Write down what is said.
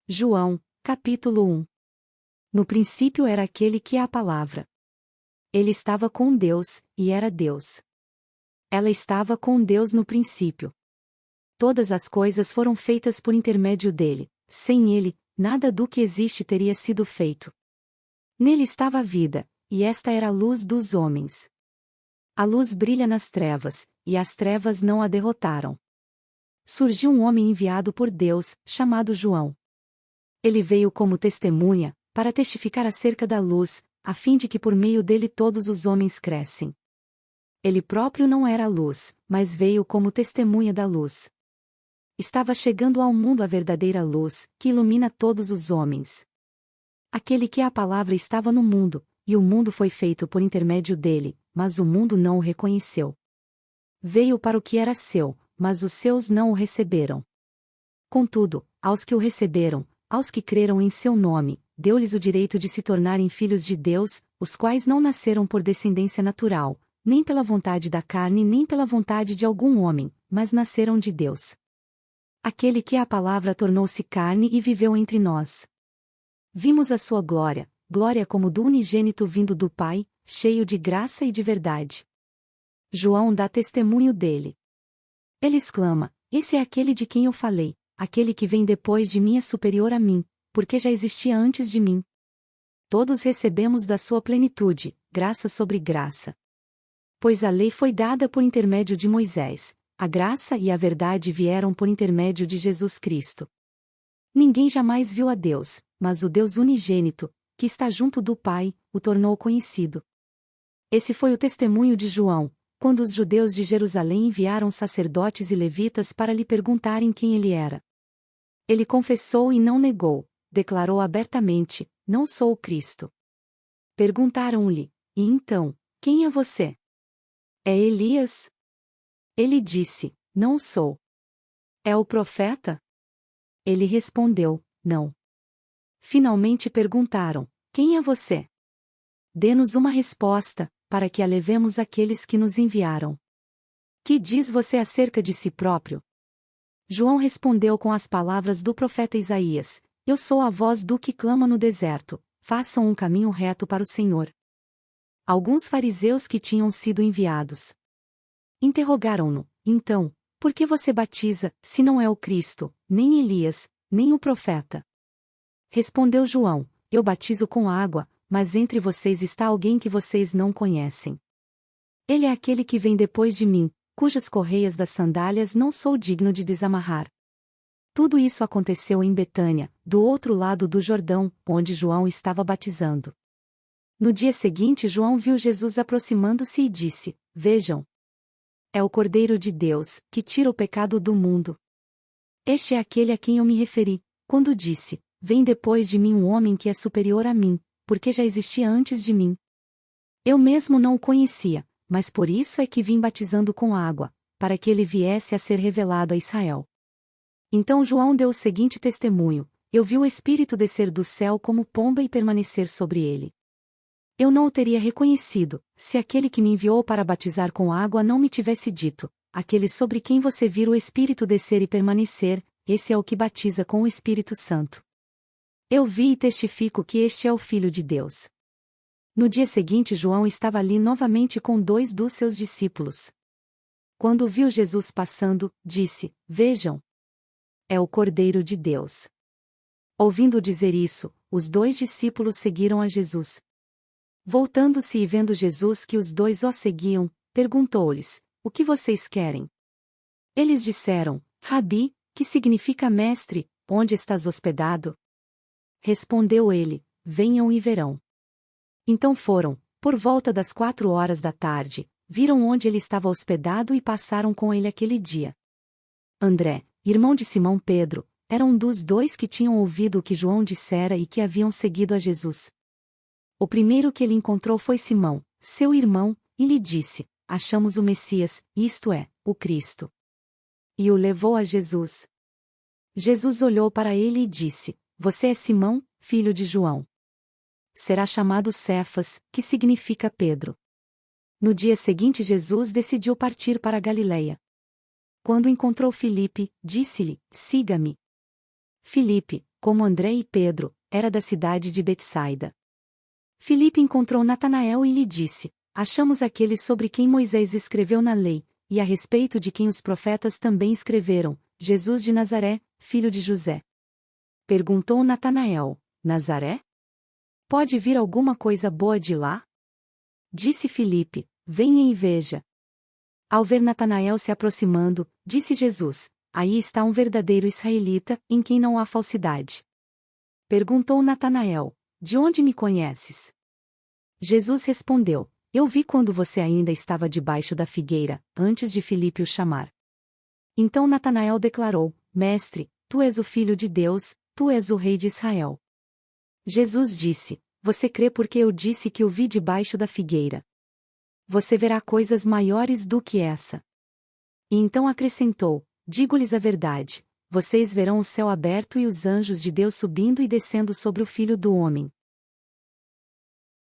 João, capítulo 1. No princípio era aquele que é a palavra. Ele estava com Deus, e era Deus. Ela estava com Deus no princípio. Todas as coisas foram feitas por intermédio dele, sem ele, nada do que existe teria sido feito. Nele estava a vida, e esta era a luz dos homens. A luz brilha nas trevas, e as trevas não a derrotaram. Surgiu um homem enviado por Deus, chamado João. Ele veio como testemunha, para testificar acerca da luz, a fim de que por meio dele todos os homens crescem. Ele próprio não era a luz, mas veio como testemunha da luz. Estava chegando ao mundo a verdadeira luz, que ilumina todos os homens. Aquele que é a palavra estava no mundo, e o mundo foi feito por intermédio dele, mas o mundo não o reconheceu. Veio para o que era seu, mas os seus não o receberam. Contudo, aos que o receberam, aos que creram em seu nome, deu-lhes o direito de se tornarem filhos de Deus, os quais não nasceram por descendência natural, nem pela vontade da carne nem pela vontade de algum homem, mas nasceram de Deus. Aquele que é a palavra tornou-se carne e viveu entre nós. Vimos a sua glória, glória como do unigênito vindo do Pai, cheio de graça e de verdade. João dá testemunho dele. Ele exclama: Esse é aquele de quem eu falei. Aquele que vem depois de mim é superior a mim, porque já existia antes de mim. Todos recebemos da sua plenitude, graça sobre graça. Pois a lei foi dada por intermédio de Moisés, a graça e a verdade vieram por intermédio de Jesus Cristo. Ninguém jamais viu a Deus, mas o Deus unigênito, que está junto do Pai, o tornou conhecido. Esse foi o testemunho de João, quando os judeus de Jerusalém enviaram sacerdotes e levitas para lhe perguntarem quem ele era. Ele confessou e não negou, declarou abertamente: Não sou o Cristo. Perguntaram-lhe: E então, quem é você? É Elias? Ele disse: Não sou. É o profeta? Ele respondeu: Não. Finalmente perguntaram: Quem é você? Dê-nos uma resposta, para que a levemos àqueles que nos enviaram. Que diz você acerca de si próprio? João respondeu com as palavras do profeta Isaías: Eu sou a voz do que clama no deserto, façam um caminho reto para o Senhor. Alguns fariseus que tinham sido enviados interrogaram-no: Então, por que você batiza, se não é o Cristo, nem Elias, nem o profeta? Respondeu João: Eu batizo com água, mas entre vocês está alguém que vocês não conhecem. Ele é aquele que vem depois de mim, cujas correias das sandálias não sou digno de desamarrar. Tudo isso aconteceu em Betânia, do outro lado do Jordão, onde João estava batizando. No dia seguinte João viu Jesus aproximando-se e disse: Vejam! É o Cordeiro de Deus, que tira o pecado do mundo. Este é aquele a quem eu me referi, quando disse: Vem depois de mim um homem que é superior a mim, porque já existia antes de mim. Eu mesmo não o conhecia, mas por isso é que vim batizando com água, para que ele viesse a ser revelado a Israel. Então João deu o seguinte testemunho: Eu vi o Espírito descer do céu como pomba e permanecer sobre ele. Eu não o teria reconhecido, se aquele que me enviou para batizar com água não me tivesse dito: Aquele sobre quem você vira o Espírito descer e permanecer, esse é o que batiza com o Espírito Santo. Eu vi e testifico que este é o Filho de Deus. No dia seguinte João estava ali novamente com 2 dos seus discípulos. Quando viu Jesus passando, disse: Vejam! É o Cordeiro de Deus. Ouvindo dizer isso, os 2 discípulos seguiram a Jesus. Voltando-se e vendo Jesus que os 2 o seguiam, perguntou-lhes: O que vocês querem? Eles disseram: Rabi, que significa mestre, onde estás hospedado? Respondeu ele: Venham e verão. Então foram, por volta das 4 horas da tarde, viram onde ele estava hospedado e passaram com ele aquele dia. André, irmão de Simão Pedro, era um dos 2 que tinham ouvido o que João dissera e que haviam seguido a Jesus. O primeiro que ele encontrou foi Simão, seu irmão, e lhe disse: Achamos o Messias, isto é, o Cristo. E o levou a Jesus. Jesus olhou para ele e disse: Você é Simão, filho de João. Será chamado Cefas, que significa Pedro. No dia seguinte Jesus decidiu partir para a Galileia. Quando encontrou Filipe, disse-lhe: Siga-me. Filipe, como André e Pedro, era da cidade de Betsaida. Filipe encontrou Natanael e lhe disse: Achamos aquele sobre quem Moisés escreveu na lei, e a respeito de quem os profetas também escreveram, Jesus de Nazaré, filho de José. Perguntou Natanael: Nazaré? Pode vir alguma coisa boa de lá? Disse Filipe: Venha e veja. Ao ver Natanael se aproximando, disse Jesus: Aí está um verdadeiro israelita, em quem não há falsidade. Perguntou Natanael: De onde me conheces? Jesus respondeu: Eu vi quando você ainda estava debaixo da figueira, antes de Filipe o chamar. Então Natanael declarou: Mestre, tu és o Filho de Deus, tu és o Rei de Israel. Jesus disse: Você crê porque eu disse que o vi debaixo da figueira. Você verá coisas maiores do que essa. E então acrescentou: Digo-lhes a verdade, vocês verão o céu aberto e os anjos de Deus subindo e descendo sobre o Filho do Homem.